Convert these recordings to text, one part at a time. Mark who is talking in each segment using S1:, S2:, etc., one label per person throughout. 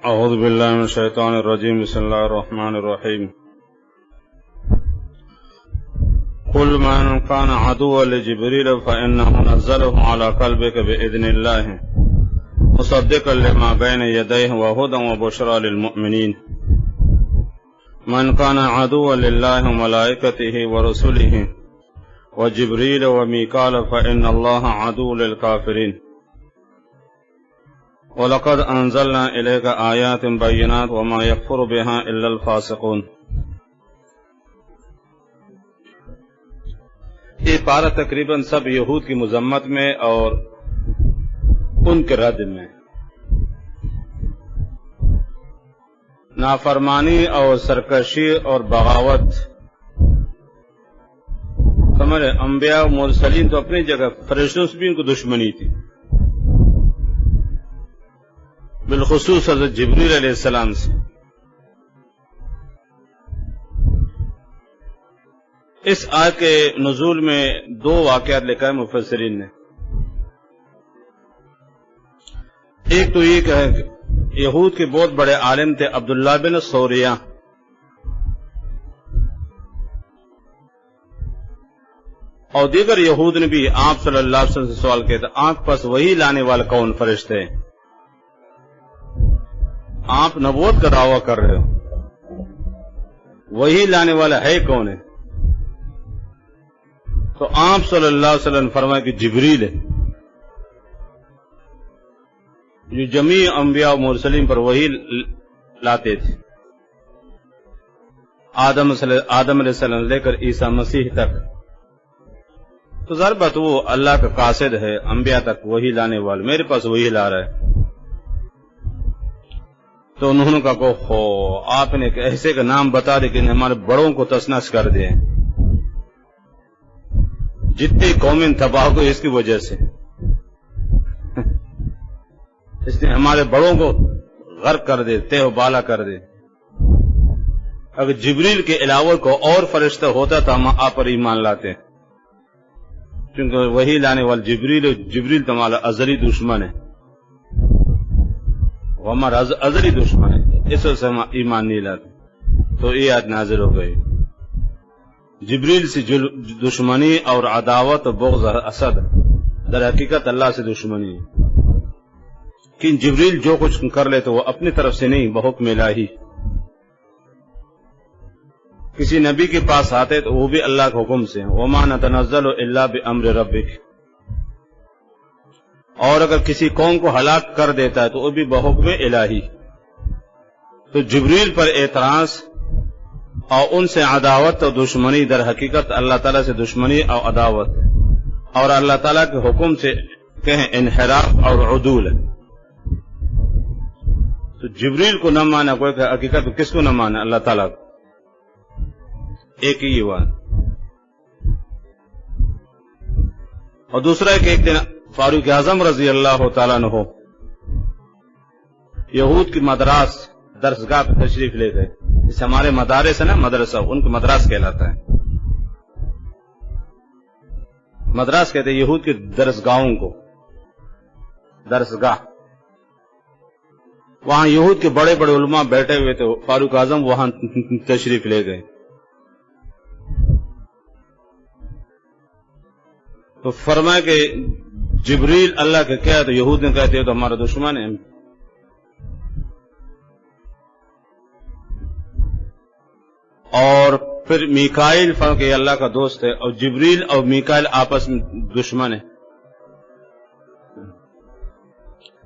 S1: اعوذ باللہ من الشیطان الرجیم بسم اللہ الرحمن الرحیم قل من كان عدوا لجبريل فإنه نزله على قلبك بإذن الله مصدقا لما بين يديه وهدى وبشرى للمؤمنين من كان عدوا لله وملائكته ورسله وجبريل وميكال فإن الله عدو للكافرين وَلَقَدْ أَنزَلْنَا إِلَيْكَ آيَاتٍ بَيِّنَاتٍ وَمَا يَكْفُرُ بِهَا إِلَّا الْفَاسِقُونَ۔ یہ پارہ تقریباً سب یہود کی مذمت میں اور ان کے رد میں، نافرمانی اور سرکشی اور بغاوت۔ سمجھے، انبیاء و مرسلین تو اپنی جگہ، فرشتوں سے بھی ان کو دشمنی تھی، بالخصوص حضرت جبریل علیہ السلام سے۔ اس آیت کے نزول میں دو واقعات لکھا ہے مفسرین نے۔ ایک تو یہ کہ یہود کے بہت بڑے عالم تھے عبداللہ بن سوریہ، اور دیگر یہود نے بھی آپ صلی اللہ علیہ وسلم سے سوال کیا تھا، آپ پاس وہی لانے والا کون فرشتے ہیں؟ آپ نبوت کا دعویٰ کر رہے ہو، وہی لانے والا ہے کون ہے؟ تو آپ صلی اللہ علیہ وسلم نے فرمایا کہ جبریل ہے، جو جمیع انبیاء و مرسلین پر وہی لاتے تھے، آدم علیہ السلام لے کر عیسیٰ مسیح تک۔ تو ظاہر بات وہ اللہ کا قاصد ہے، انبیاء تک وہی لانے والا، میرے پاس وہی لا رہا ہے۔ تو انہوں نے کہا کہ آپ نے ایسے کا نام بتا دے کہ ہمارے بڑوں کو تسنس کر دیں، جتنی قومیں تباہ کو اس کی وجہ سے، اس نے ہمارے بڑوں کو غرق کر دے، تہ و بالا کر دے۔ اگر جبریل کے علاوہ کو اور فرشتہ ہوتا تو ہم آپ پر ایمان لاتے، کیونکہ وہی لانے والا جبریل تو ہمارا ازلی دشمن ہے، وہ ہمارا ازلی دشمن ہے، اس وجہ سے ہم ایمان نہیں لاتے۔ تو یہ آیت نازل ہو گئی، جبریل سے دشمنی اور عداوت و بغض اسد، در حقیقت اللہ سے دشمنی ہے، کہ جبریل جو کچھ کر لے تو وہ اپنی طرف سے نہیں، بحکم الہی۔ کسی نبی کے پاس آتے تو وہ بھی اللہ کے حکم سے، وَمَا نَتَنَزَّلُ إِلَّا بِأَمْرِ رَبِّكَ۔ اور اگر کسی قوم کو ہلاک کر دیتا ہے تو وہ بھی بحکم الہی۔ تو جبریل پر اعتراض اور ان سے عداوت اور دشمنی در حقیقت اللہ تعالیٰ سے دشمنی اور عداوت، اور اللہ تعالیٰ کے حکم سے کہیں انحراف اور عدول ہے۔ تو جبریل کو نہ مانا کوئی، کہ حقیقت میں کس کو نہ مانا؟ اللہ تعالیٰ کو، ایک ہی بات۔ اور دوسرا کہ ایک دن فاروق اعظم رضی اللہ تعالیٰ عنہ یہود کی مدراس درسگاہ پہ تشریف لے گئے، جسے ہمارے مدارس ہے نا، مدرسہ، ان کو مدراس کہلاتا ہے۔ مدراس کہتے ہیں یہود کے درسگاہوں کو، درسگاہ۔ وہاں یہود کے بڑے بڑے علماء بیٹھے ہوئے تھے، فاروق اعظم وہاں تشریف لے گئے۔ تو فرمایا کہ جبریل اللہ کے کیا؟ تو یہود نے کہتے ہیں تو ہمارا دشمن ہے۔ اور پھر میکائیل فرمایا کہ یہ اللہ کا دوست ہے، اور جبریل اور میکائیل آپس میں دشمن ہے۔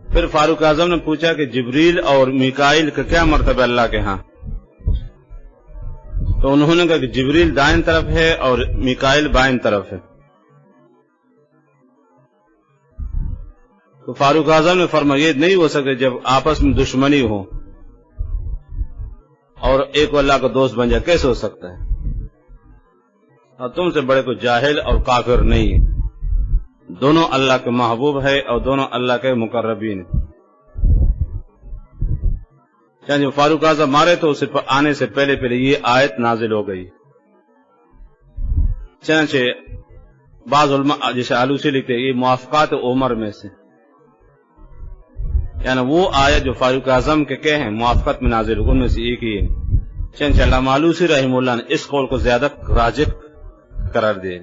S1: پھر فاروق اعظم نے پوچھا کہ جبریل اور میکائیل کا کیا مرتبہ اللہ کے ہاں؟ تو انہوں نے کہا کہ جبریل دائیں طرف ہے اور میکائیل بائیں طرف ہے۔ تو فاروق اعظم نے فرمایا یہ نہیں ہو سکتا جب آپس میں دشمنی ہو اور ایک اللہ کا دوست بن جائے، کیسے ہو سکتا ہے؟ اور تم سے بڑے کوئی جاہل اور کافر نہیں ہے، دونوں اللہ کے محبوب ہے اور دونوں اللہ کے مقربین ہیں۔ جب فاروق اعظم مارے تو اسے آنے سے پہلے یہ آیت نازل ہو گئی۔ چنانچہ بعض علماء جیسے آلوسی لکھتے ہیں یہ موافقات عمر میں سے، یعنی وہ آیت جو فاروق اعظم کے ہیں موافقت میں نازل ان میں سے ایک ہی ہے. چنانچہ علامہ آلوسی رحمہ اللہ نے اس قول کو زیادہ راجح قرار دیا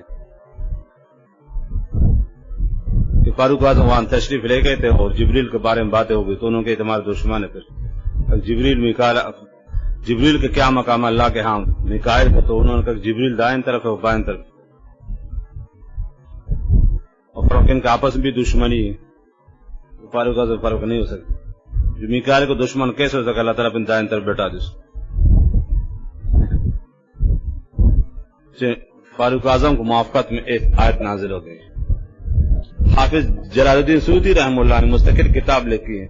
S1: کہ فاروق اعظم وہاں تشریف لے گئے تھے اور جبریل کے بارے میں باتیں ہو گئی تو انہوں کے اعتماد دشمن ہے. پھر جبریل کے کیا مقام اللہ کے ہاں میکائیل کا، تو انہوں نے کہا جبریل دائیں طرف ہے وہ بائیں طرف، اور فرق ان کے آپس میں بھی دشمنی ہے. فاروق اعظم فرق نہیں ہو سکتا. جو میکائیل کو دشمن کیسے ہو سکا؟ اللہ تعالیٰ اپنے دائیں طرف بیٹھا دے. فاروق اعظم کو موافقت میں ایک آیت نازل ہو گئی. حافظ جلال الدین سیوطی رحمہ اللہ نے مستقل کتاب لکھی ہے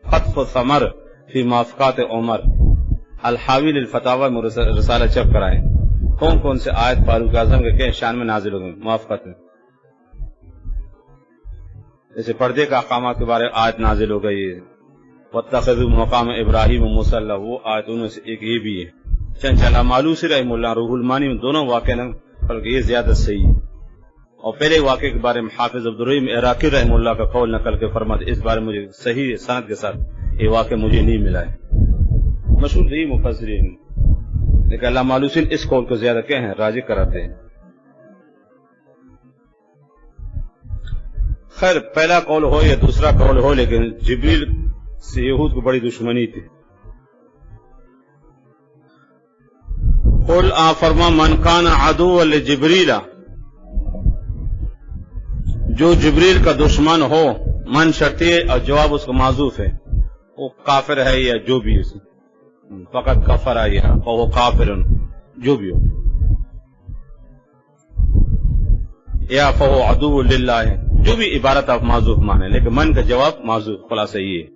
S1: خطف ثمر فی موافقات عمر، الحاوی للفتاوی میں رسالہ چپ کرائے. کون کون سے آیت فاروق اعظم کے شان میں نازل ہو گئی موافقت میں؟ جیسے پردے کا احکامات کے بارے آیت نازل ہو گئی ہے، واتخذوا مقام ابراہیم مصلی، وہ آیت ان میں سے ایک یہ بھی ہے. چنانچہ علامہ آلوسی رحمہ اللہ روح المانی میں دونوں واقع نہ بلکہ یہ زیادہ صحیح ہے. اور پہلے واقعے کے بارے میں حافظ عبدالرحیم عراقی رحمہ اللہ کا قول نقل کے فرماتے اس بارے میں مجھے صحیح سند کے ساتھ یہ واقعہ مجھے نہیں ملا ہے. مشہور رہی مفسرین، لیکن علامہ آلوسی اس قول کو زیادہ کیا ہیں راجح کراتے ہیں. خیر پہلا قول ہو یا دوسرا قول ہو، لیکن جبریل سے یہود کو بڑی دشمنی تھی. قل فرما من کان عدو لجبریل، جو جبریل کا دشمن ہو، من شرطی اور جواب اس کو معذوف ہے، وہ کافر ہے یا جو بھی اسے فقط کفر ہے یا وہ کافر جو بھی ہو، یا فہو عدو للہ ہے، جو بھی عبارت آپ معذوف مانے، لیکن من کا جواب معذوف خلاصہ یہ ہے.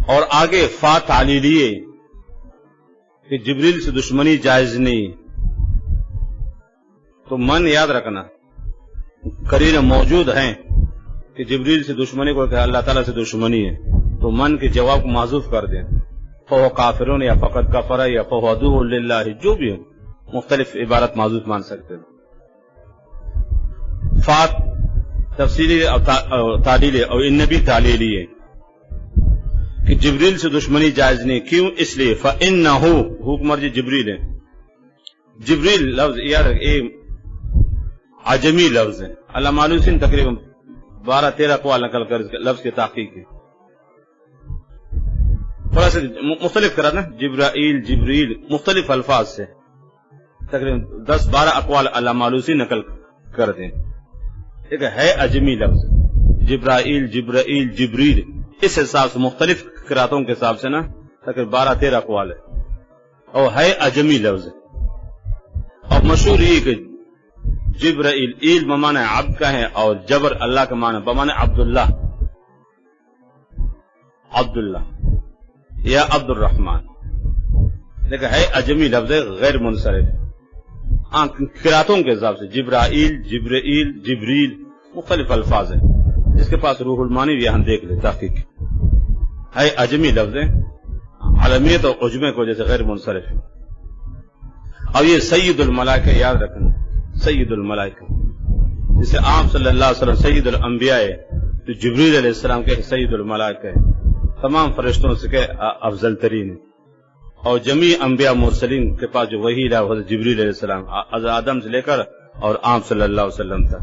S1: اور آگے فا تعلیلیے کہ جبریل سے دشمنی جائز نہیں، تو من یاد رکھنا قرینہ موجود ہیں کہ جبریل سے دشمنی کو کہ اللہ تعالیٰ سے دشمنی ہے، تو من کے جواب کو معذوف کر دیں، فہو کافرون یا فقط کفر یا فہو عدو للہ، جو بھی ہو مختلف عبارت معذوف مان سکتے ہیں. فات تفصیلی اور تعلیلی اور ان بھی تعلیلی ہے کہ جبریل سے دشمنی جائز نہیں. کیوں؟ اس لیے فإنہ حکم جبریل ہے. جبریل لفظ یاد ایک عجمی لفظ ہے. علامہ آلوسی نے تقریباً 12-13 اقوال نقل کر لفظ کی تحقیق کی. تھوڑا سا مختلف کرا نا، جبرائیل جبریل مختلف الفاظ سے تقریباً 10-12 اقوال علامہ آلوسی نقل کر دیں. ایک ہے عجمی لفظ جبرائیل جبرائیل جبریل، اس حساب سے مختلف قراتوں کے حساب سے نا تقریباً 12-13 اقوال ہے، اور ہے عجمی لفظ. اور مشہور یہ کہ جبرائیل ایل بمعنی عبد کا ہے، اور جبر اللہ کا معنی بمعنی عبداللہ، عبداللہ یا عبد الرحمن، لیکن ہے عجمی لفظ غیر منصرف. قراتوں کے حساب سے جبرائیل جبرائیل جبریل مختلف الفاظ ہیں. جس کے پاس روح المانی بھی یہاں دیکھ لے تحقیق، ہے عجمی لفظ عالمیت اور عجمے کو جیسے غیر منصرف ہے. اب یہ سید الملائکہ یاد رکھنا، سید الملائکہ جسے عام صلی اللہ علیہ وسلم سید الانبیاء ہے، تو جبریل علیہ السلام کے سید الملائکہ ہے، تمام فرشتوں سے کہ افضل ترین ہے. اور جمیع انبیاء مرسلین کے پاس جو وحی ہے حضرت جبریل علیہ السلام از آدم سے لے کر اور عام صلی اللہ علیہ وسلم تک.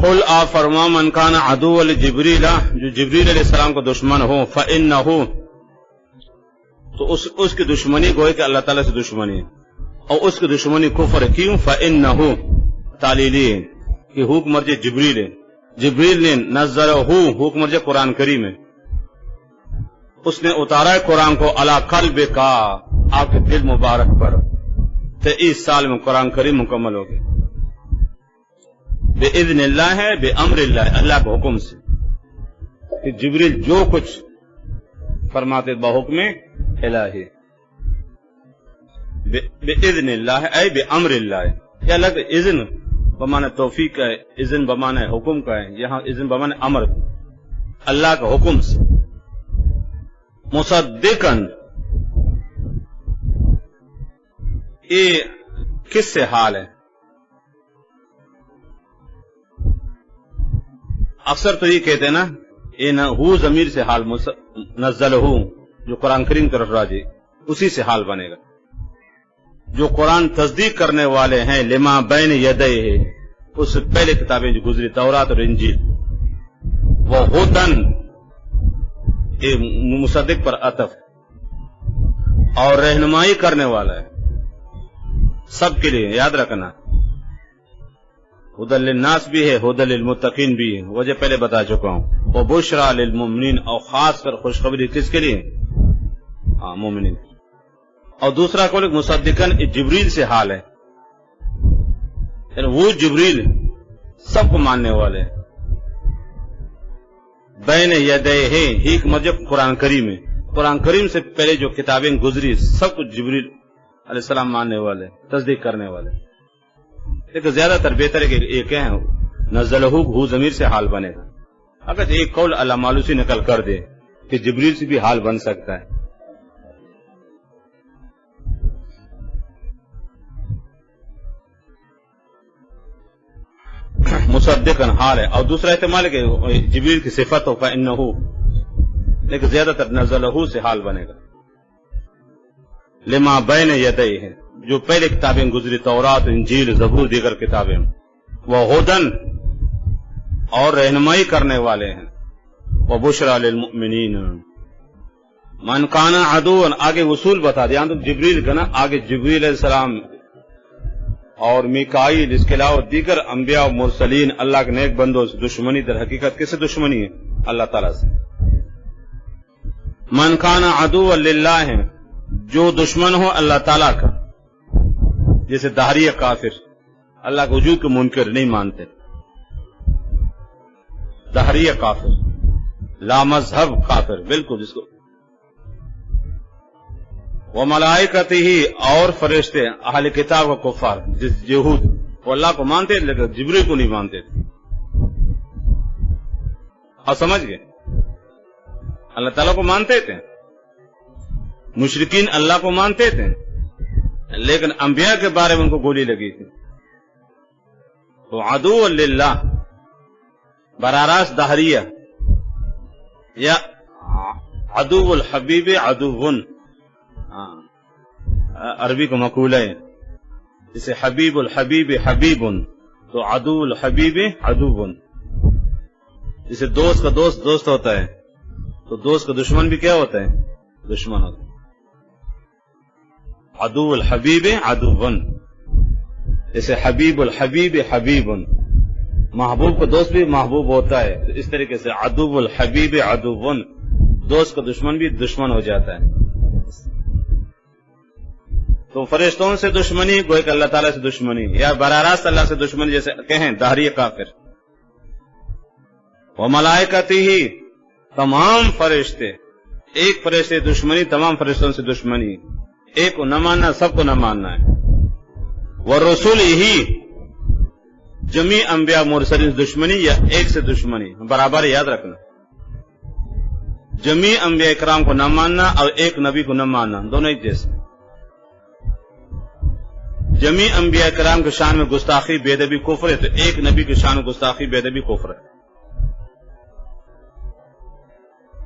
S1: قل فرما من کان عدو لجبریل، جو جبریل علیہ السلام کا دشمن ہو، فإنہ، تو اس کی دشمنی کو ہے کہ اللہ تعالیٰ سے دشمنی ہے، اور اس کی دشمنی کفر ہے. کیوں؟ فإنہ تعلیلی ہے کہ حکم مرجع جبریل ہے. جبریل نے نزلہ حکم مرجع قرآن کریم ہے، اس نے اتارا ہے قرآن کو علی قلب کا، آپ کے دل مبارک پر. 23 سال میں قرآن کریم مکمل ہو گیا. بِإِذْنِ اللہ ہے، بِأَمْرِ اللہ، اللہ کے حکم سے، کہ جبریل جو کچھ فرماتے بحکم الہی. بِإِذْنِ اللہ اے بِأَمْرِ اللہ، یہ الگ اذن بمعنی توفیق کا ہے، اذن بمعنی حکم کا ہے، یہاں اذن بمعنی امر، اللہ کے حکم سے. مصدقاً، یہ کس سے حال ہے؟ اکثر تو یہ کہتے ہیں نا ان ہو ضمیر سے حال نزل ہو جو قرآن کریم کی طرف راجی اسی سے حال بنے گا. جو قرآن تصدیق کرنے والے ہیں لما بین یدیہ اس سے پہلے کتابیں جو گزری تورات اور انجیل وہ ہدن مصدق پر عطف اور رہنمائی کرنے والا ہے سب کے لیے. یاد رکھنا ہدی للناس بھی ہے ہدی للمتقین بھی ہے. وجہ پہلے بتا چکا ہوں. وہ بشرا للمؤمنین اور خاص کر خوشخبری کس کے لیے؟ مومنین. اور دوسرا قول مصدقن جبریل سے حال ہے یعنی وہ جبریل سب کو ماننے والے ہیں. بین یدیہ ہی مطلب قرآن کریم ہے. قرآن کریم سے پہلے جو کتابیں گزری سب کو جبریل علیہ السلام ماننے والے تصدیق کرنے والے. لیکن زیادہ تر بہتر ہے کہ یہ کہیں نزلہ ہو ضمیر سے حال بنے گا. اگر ایک قول اللہ مالوسی نقل کر دے کہ جبریل سے بھی حال بن سکتا ہے. مصدقن حال ہے. اور دوسرا احتمال ہے کہ جبریل کی صفت ہو فإنہ لیکن زیادہ تر نزلہ سے حال بنے گا. لما بین یدیہ جو پہلے کتابیں گزری تورات انجیل زبور دیگر کتابیں وہ ہدن اور رہنمائی کرنے والے ہیں. وہ بشرا للمؤمنین. من کان عدوا آگے اصول بتا دیا تو جبریل کا نا آگے جبریل علیہ السلام اور میکائیل اس کے علاوہ دیگر انبیاء و مرسلین اللہ کے نیک بندوں سے دشمنی در حقیقت کس سے دشمنی ہے؟ اللہ تعالیٰ سے. من کان عدوا للہ جو دشمن ہو اللہ تعالیٰ کا جیسے دہریہ کافر اللہ کے وجود کو منکر نہیں مانتے. دہریہ کافر لا مذہب کافر بالکل جس کو وہ ملائکتہ ہی اور فرشتے اہل کتاب و کفار جس یہود وہ اللہ کو مانتے تھے لیکن جبریل کو نہیں مانتے تھے. اور سمجھ گئے اللہ تعالیٰ کو مانتے تھے. مشرکین اللہ کو مانتے تھے لیکن انبیاء کے بارے میں ان کو گولی لگی تھی. تو عدو للہ براہ راست دہریہ یا عدو الحبیب عدوون عربی کو مقولہ ہے جسے حبیب الحبیب حبیبن تو عدو الحبیب عدوون. جسے دوست کا دوست دوست ہوتا ہے تو دوست کا دشمن بھی کیا ہوتا ہے؟ دشمن ہوتا ہے. عدو الحبیب عدوون جیسے حبیب الحبیب حبیبن محبوب کا دوست بھی محبوب ہوتا ہے. تو اس طریقے سے عدو الحبیب عدوون دوست کا دشمن بھی دشمن ہو جاتا ہے. تو فرشتوں سے دشمنی گویا کہ اللہ تعالیٰ سے دشمنی یا براہ راست اللہ سے دشمنی جیسے کہیں دہریہ کافر. وہ ملائکتہ ہی تمام فرشتے ایک فرشتے دشمنی تمام فرشتوں سے دشمنی ایک کو نہ ماننا سب کو نہ ماننا ہے. وہ رسول ہی جمی انبیاء مرسلین سے دشمنی یا ایک سے دشمنی برابر یاد رکھنا. جمی انبیاء کرام کو نہ ماننا اور ایک نبی کو نہ ماننا دونوں ایک جیسے. جمی انبیاء کرام کے شان میں گستاخی بے ادبی کفر ہے تو ایک نبی کے شان میں گستاخی بے ادبی کفر ہے.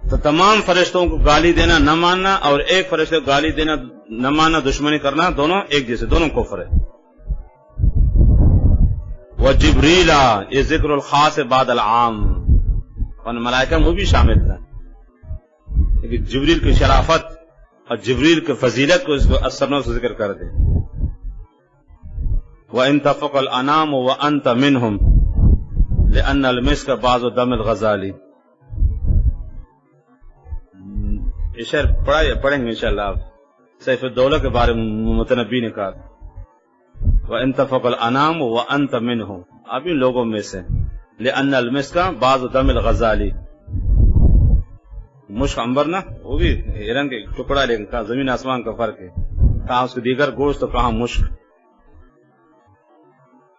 S1: تو تمام فرشتوں کو گالی دینا نہ ماننا اور ایک فرشتے کو گالی دینا نہ ماننا دشمنی کرنا دونوں ایک جیسے دونوں کفر ہے. وہ جبریل یہ ذکر الخاص بعد العام اور ملائکہ میں وہ بھی شامل تھا لیکن جبریل کی شرافت اور جبریل کی فضیلت کو اس کو اثر سے ذکر کر دے. وَإِن تَفَقَ الْأَنَامُ وَأَنْتَ مِنْهُمْ لِأَنَّ الْمِسْكَ بَعْضُ دَمِ الْغَزَالِ. یہ شعر پڑھیں گے انشاءاللہ آپ سیف الدولہ کے بارے میں متنبی نے کہا وَإِن تَفَقَ الْأَنَامُ وَأَنْتَ مِنْهُمْ آپ ان لوگوں میں سے لِأَنَّ الْمِسْكَ بَعْضُ دَمِ الْغَزَالِ. مشک عنبر نا وہ بھی ہرن کے ٹکڑا لیکن کہاں زمین آسمان کا فرق ہے کہاں اس کے دیگر گوشت تو کہاں مشک.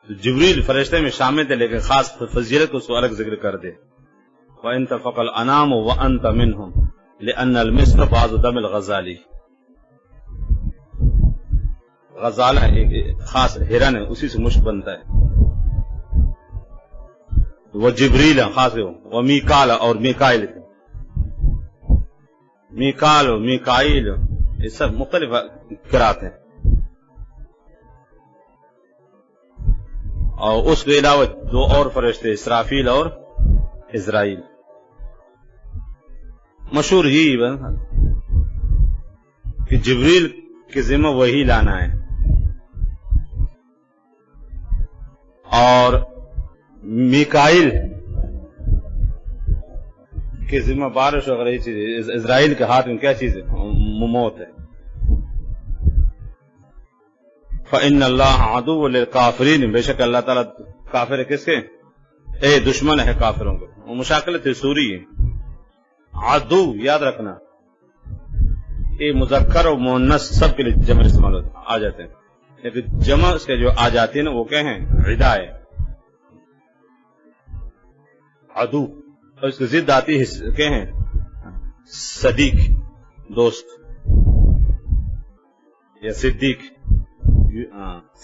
S1: جبریل فرشتے میں شامل تھے لیکن خاص فضیلت کو اس کو الگ ذکر کر دے. وَإِن تَفَقَ الْأَنَامُ وَأَنْتَ مِنْهُمْ لِأَنَّ الْمِسْكَ بَعْضُ دَمِ الْغَزَالِ. غزالہ ایک خاص ہرن ہے اسی سے مشک بنتا ہے. وہ جبریل خاص وہ میکال اور میکائل، میکال و میکائل یہ سب مختلف قرات ہیں، اور اس کے علاوہ دو اور فرشتے اسرافیل اور اسرائیل۔ مشہور ہی کہ جبریل کے ذمہ وہی لانا ہے، اور میکائل کے ذمہ بارش وغیرہ یہ چیز، اسرائیل کے ہاتھ میں کیا چیز ہے؟ موت ہے۔ فَإِنَّ اللَّهَ عَدُوٌّ لِلْكَافِرِينَ، بے شک اللہ تعالیٰ کافر ہے کس کے؟ دشمن ہے کافروں کو۔ وہ مشاکلت سوری ہے، عدو یاد رکھنا، یہ مذکر اور مؤنث سب کے لیے جمع استعمال آ جاتے ہیں، لیکن جمع اس کے جو آ جاتی ہے نا وہ کیا ہیں؟ عدا ہے، عدو، اور اس کی ضد آتی ہے کیا ہیں؟ صدیق، دوست یا صدیق،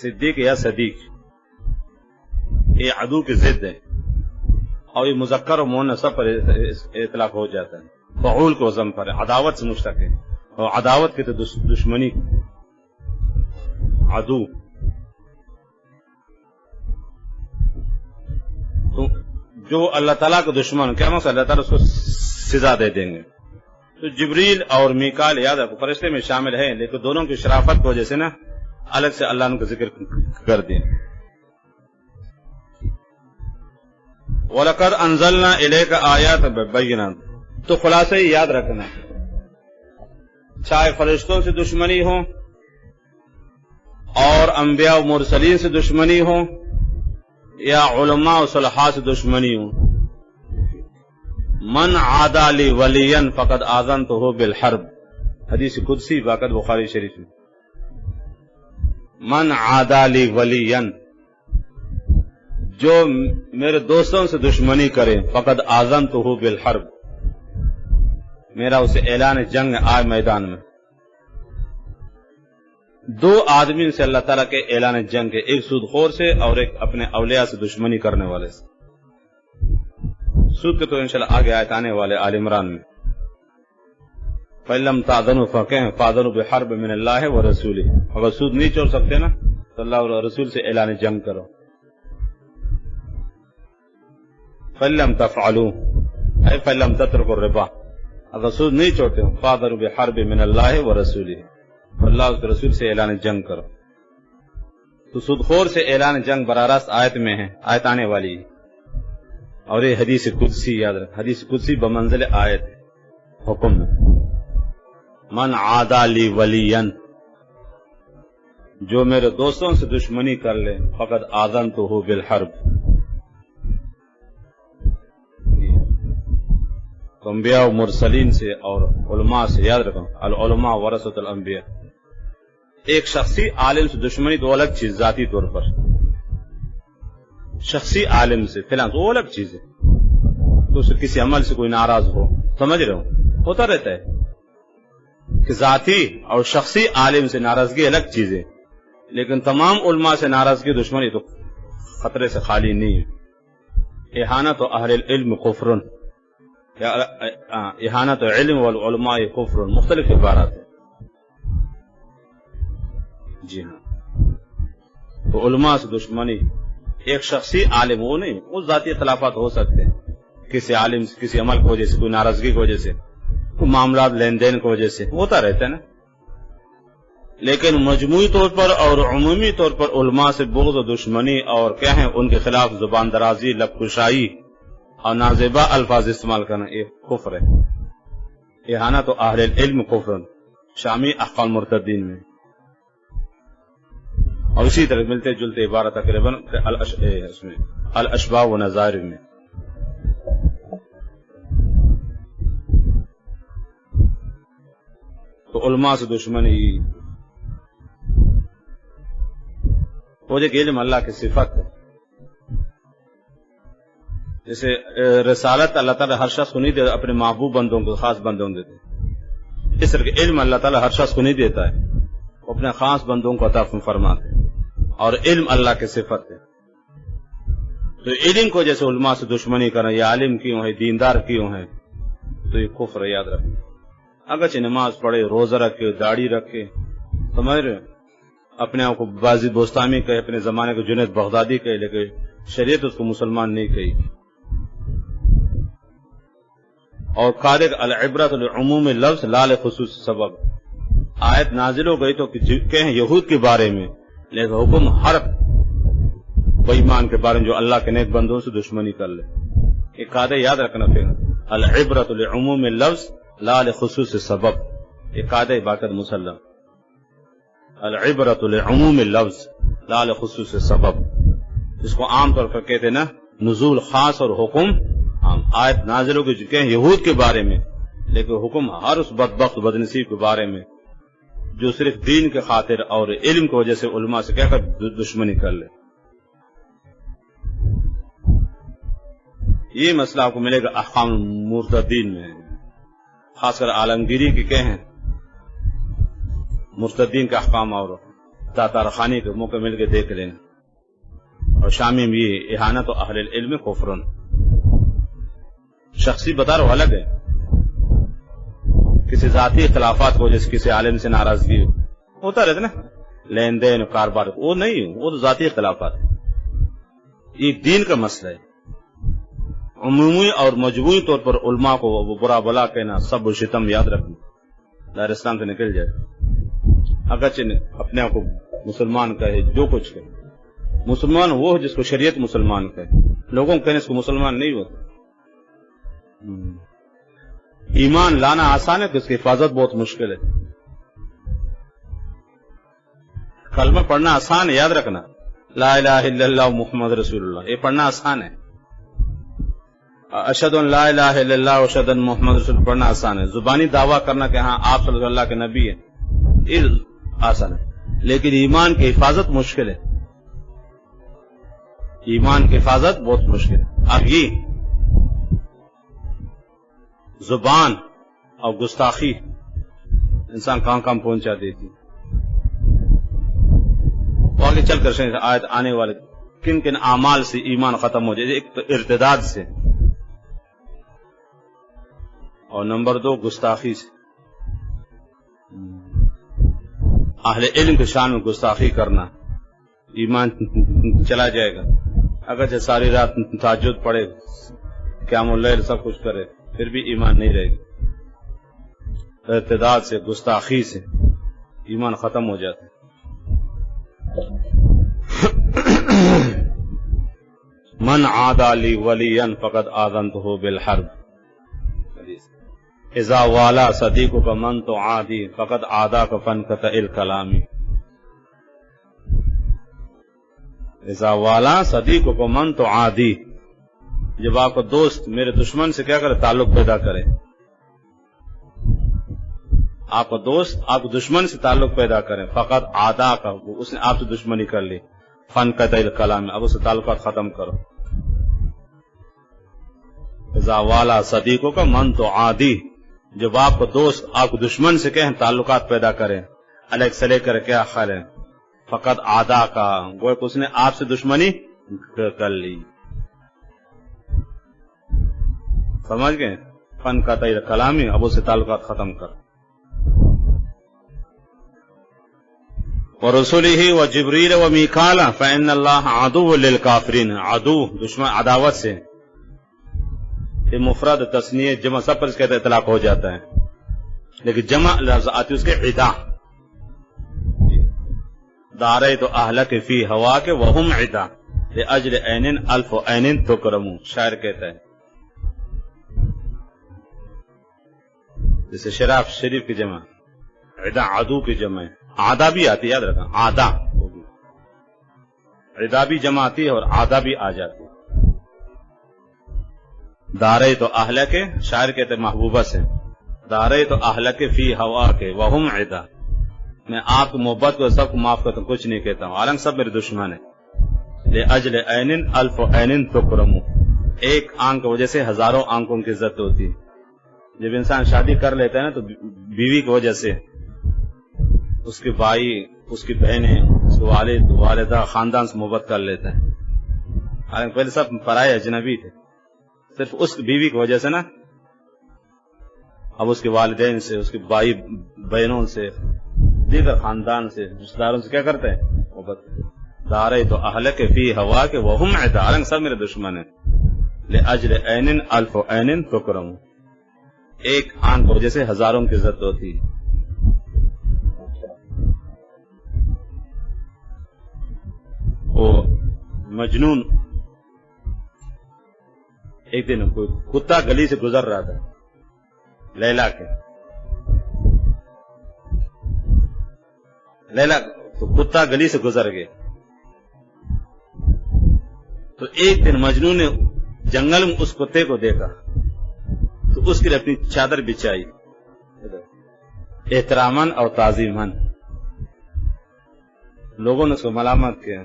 S1: صدیق یا صدیق، یہ عدو کی ضد ہے، اور یہ مذکر و مؤنث سب پر اطلاق ہو جاتا ہے، فعول کو وزن پر ہے، عداوت سے مشتق ہے، اور عداوت کی تو دشمنی، عدو۔ تو جو اللہ تعالیٰ کا دشمن کیا مقصد؟ اللہ تعالیٰ اس کو سزا دے دیں گے۔ تو جبریل اور میکال یاد رکھو فرشتے میں شامل ہیں، لیکن دونوں کی شرافت کی وجہ سے نا الگ سے اللہ نے کا ذکر کر دیا۔ وَلَقَدْ أَنزَلْنَا إِلَيْكَ آيَاتٍ بَيِّنَاتٍ، تو خلاصہ ہی یاد رکھنا، چاہے فرشتوں سے دشمنی ہو اور انبیاء و مرسلین سے دشمنی ہو یا علماء و صلحاء سے دشمنی ہو، من عادى لي وليا فقد آذنته بالحرب، حدیث قدسی واقعہ بخاری شریف میں، من عادى لي وليا، جو میرے دوستوں سے دشمنی کرے، فقد آذنته بالحرب، میرا اسے اعلان جنگ آئے میدان میں۔ دو آدمی سے اللہ تعالیٰ کے اعلان جنگ ہے، ایک سود خور سے اور ایک اپنے اولیاء سے دشمنی کرنے والے سے۔ سود کے تو انشاءاللہ آگے آیت آنے والے آل عمران میں، فَإِن لَّمْ تَأْذَنُوا فَأْذَنُوا بِحَرْبٍ مِّنَ اللَّهِ وَرَسُولِهِ، اگر سود نہیں چھوڑ سکتے نا تو اللہ اور رسول سے اعلان جنگ کرو۔ فَإِن لَّمْ تَفْعَلُوا أي فَإِن لَّمْ تَتْرُكُوا الرِّبَا، اگر سود نہیں چھوڑتے ہو فَأْذَنُوا بِحَرْبٍ مِّنَ اللَّهِ وَرَسُولِهِ، اللہ اس کے رسول سے اعلان جنگ کرو۔ تو سود خور سے اعلان جنگ براہ راست آیت میں ہے، آیت آنے والی ہے، اور یہ حدیث قدسی یاد رکھ، حدیث قدسی بمنزل آیت ہے، حکم میں، من عادى لي وليا، جو میرے دوستوں سے دشمنی کر لے، فقد آذنته بالحرب۔ تو انبیاء و مرسلین سے اور علماء سے یاد رکھو، العلماء ورثۃ الانبیاء، ایک شخصی عالم سے دشمنی تو الگ چیز، ذاتی طور پر شخصی عالم سے فلاں تو الگ چیز ہے، تو اسے کسی عمل سے کوئی ناراض ہو، سمجھ رہے ہو، ہوتا رہتا ہے کہ ذاتی اور شخصی عالم سے ناراضگی الگ چیز ہے، لیکن تمام علماء سے ناراضگی دشمنی تو خطرے سے خالی نہیں ہے۔ احانت و اہل العلم کفر، احانت علم والعلماء کفر، مختلف عبارات ہیں۔ جی ہاں، تو علماء سے دشمنی ایک شخصی عالم وہ نہیں، وہ ذاتی اختلافات ہو سکتے ہیں، کسی عالم سے کسی عمل کی وجہ سے، کوئی ناراضگی کی وجہ سے، کوئی معاملات لین دین کی وجہ سے ہوتا رہتا ہے نا، لیکن مجموعی طور پر اور عمومی طور پر علماء سے بغض و دشمنی اور کیا ہے ان کے خلاف زبان درازی، لب کشائی اور نازیبا الفاظ استعمال کرنا، یہ کفر ہے۔ احانت و اہل العلم کفر، شامی احکام مرتدین میں، اور اسی طرح ملتے جلتے عبارت تقریباً الاشباح و نظائر میں۔ تو علماء سے دشمنی وہ ایک علم اللہ کی صفت ہے، جیسے رسالت اللہ تعالیٰ ہر شخص کو نہیں دیتا، اپنے محبوب بندوں کو، خاص بندوں کو دیتے، اس طرح کے علم اللہ تعالیٰ ہر شخص کو نہیں دیتا ہے، وہ اپنے خاص بندوں کو عطا فرماتے ہیں، اور علم اللہ کی صفت ہے۔ تو علم کو جیسے علماء سے دشمنی کرنا، یہ عالم کیوں ہے، دیندار کیوں ہے، تو یہ کفر ہے، یاد رکھیں۔ اگرچہ نماز پڑھے، روزہ رکھے، داڑھی رکھے، سمجھ رہے، اپنے آپ کو بازی بوستانی کہے، اپنے زمانے کو جنید بغدادی کہے، لیکن شریعت اس کو مسلمان نہیں کہی۔ اور قادر العبرت العموم لفظ لال خصوص سبب، آیت نازل ہو گئی تو کہیں یہود کے بارے میں، لیکن حکم ہر بے ایمان کے بارے میں جو اللہ کے نیک بندوں سے دشمنی کر لے۔ یہ قاعدہ یاد رکھنا پھر، العبرت العموم لفظ لال خصوص سبب، یہ قاعدہ باقاعدہ مسلم، العبرت العموم لفظ لال خصوص سبب، اس کو عام طور پر کہتے ہیں نا نزول خاص اور حکم عام۔ آیت نازل ہو گئی کہ یہود کے بارے میں، لیکن حکم ہر اس بدبخت بدنصیب کے بارے میں جو صرف دین کے خاطر اور علم کی وجہ سے علماء سے کہہ کر دشمنی کر لے۔ یہ مسئلہ آپ کو ملے گا احکام مرتدین میں، خاص کر عالمگیری کی کہیں مرتدین کے احکام، اور تاتار خانی کے موقع مل کے دیکھ لیں، اور شامی میں یہ احانت و اہل العلم کفرن، شخصی بتا رہا الگ ہے، کسی ذاتی اختلافات کو جیسے کسی عالم سے ناراضگی ہوتا رہتا نا، لین دین کاروبار، وہ نہیں، وہ تو ذاتی اختلافات ہے، یہ دین کا مسئلہ ہے۔ عمومی اور مجموعی طور پر علماء کو وہ برا بلا کہنا، سب و شتم یاد رکھنا، دائرہ اسلام سے نکل جائے، اگرچہ اپنے آپ کو مسلمان کہے، جو کچھ کہے، مسلمان وہ ہے جس کو شریعت مسلمان کہے، لوگوں کو کہنے اس کو مسلمان نہیں ہوتا۔ ایمان لانا آسان ہے کہ اس کی حفاظت بہت مشکل ہے، کلمہ پڑھنا آسان ہے، یاد رکھنا، لا الہ الا اللہ محمد رسول اللہ، یہ پڑھنا آسان ہے، اشہد ان لا الہ الا اللہ اشہد ان محمد رسول اللہ پڑھنا آسان ہے، زبانی دعویٰ کرنا کہ ہاں آپ صلی اللہ کے نبی ہیں، یہ آسان ہے، لیکن ایمان کی حفاظت مشکل ہے، ایمان کی حفاظت بہت مشکل ہے۔ اب یہ زبان اور گستاخی انسان کہاں کہاں پہنچا دیتی، تو آگے چل کر آیت آنے والے کن کن اعمال سے ایمان ختم ہو جائے، ایک تو ارتداد سے، اور نمبر 2 گستاخی سے، اہل علم کے شان میں گستاخی کرنا، ایمان چلا جائے گا، اگرچہ ساری رات تہجد پڑھے، قیام اللیل سب کچھ کرے، پھر بھی ایمان نہیں رہے گا۔ ارتداد سے، گستاخی سے ایمان ختم ہو جاتا ہے۔ من عادى لي وليا فقد آذنته بالحرب، اذا والا صدیقک من تعادی فقد عاداک فانقطع الکلام، اذا والا صدیقک من تعادی، جب آپ کو دوست میرے دشمن سے کیا کرے، تعلق پیدا کرے، آپ کو دوست آپ کو دشمن سے تعلق پیدا کرے، فقط عادا کا، اس نے آپ سے دشمنی کر لی، فانقطع الکلام، اب اس سے تعلقات ختم کرو۔ اذا والا صدیقوں کا من تو عادی، جب آپ کو دوست آپ کو دشمن سے کہیں تعلقات پیدا کریں، الگ سے لے کر کیا خیر ہے، فقط عادا کا، گویا کہ اس نے آپ سے دشمنی کر لی، سمجھ گئے، فانقطع الکلام، اب اس سے تعلقات ختم کر۔ ورسوله وجبریل ومیکال فإن اللہ عدو للکافرین، عدو دشمن، عداوت سے، یہ مفرد تثنیہ جمع سب پر اس کا اطلاق ہو جاتا ہے، لیکن جمع لفظ آتی اس کے عدا، داریت اہلک فی ہوا کے وہم عدا لاجل عین الف عین تکرم، شاعر کہتا ہے، جیسے شراب شریف کی جمع، عدا عدو کی جمع ہے، عدا بھی آتی ہے، یاد رکھنا، عدا ہوگی، عدا بھی جمع آتی ہے اور عدا بھی آ جاتی ہے۔ دارے تو اہل کے، شاعر کہتے ہیں محبوبہ سے، دارے تو اہل کے فی ہوا کے وہم عدا، میں آپ کی محبت کو سب کو معاف کرتا ہوں، کچھ نہیں کہتا ہوں، حالانکہ سب میرے دشمن ہیں، لاجل عین الف عین تکرم، ایک آنکھ کی وجہ سے ہزاروں آنکھوں کی عزت ہوتی ہے۔ جب انسان شادی کر لیتا ہے نا تو بیوی کی وجہ سے اس کے بھائی، اس کی بہنیں، اس کے والد والدہ، خاندان سے محبت کر لیتا ہے، حالانکہ پہلے سب پرائے اجنبی تھے، صرف اس بیوی کی وجہ سے نا اب اس کے والدین سے، اس کے بھائی بہنوں سے، دیگر خاندان سے، رشتہ داروں سے کیا کرتے ہیں محبت. دارے تو اہلک فی ہوا کے وہم عدارن، سب میرے دشمن ہیں. لأجل عین الف عین تکرم، ایک آنکھ کی وجہ سے ہزاروں کی عزت ہوتی ہے. وہ مجنون ایک دن کوئی کتا گلی سے گزر رہا تھا لیلا کے، لیلا تو کتا گلی سے گزر گئے. تو ایک دن مجنون نے جنگل میں اس کتے کو دیکھا تو اس کے لیے اپنی چادر بچھائی احتراماً اور تعظیماً. لوگوں نے اس کو ملامت کیا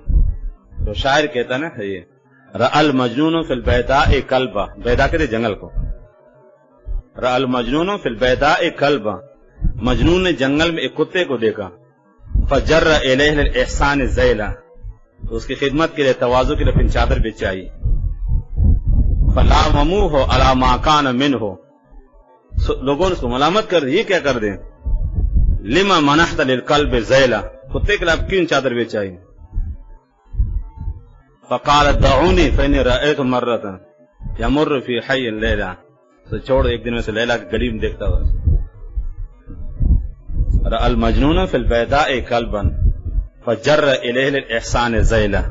S1: تو شاعر کہتا نا یہ رأى المجنون فی البیداء کلبا، بیدا کہتے جنگل کو، رأى المجنون فی البیداء کلبا، مجنون نے جنگل میں ایک کتے کو دیکھا. فجر الیہ الاحسان ذیلا، تو اس کی خدمت کے لیے تواضع کے لیے اپنی چادر بچھائی. فلامموہ علی ما کان منہ، لوگوں نے اس کو ملامت کر دی یہ کیا کر دیں. لما منحت للکلب ذیلا، کتے کے لیے آپ کیوں چادر بچھائی. فقال دعونی فإنی رأیت مرۃ یمر فی حی اللیلہ، تو چھوڑ، ایک دن میں سے لیلا کی گلی میں دیکھتا ہوا. رأى المجنون فی البیداء کلبا فجر الیہ الاحسان ذیلا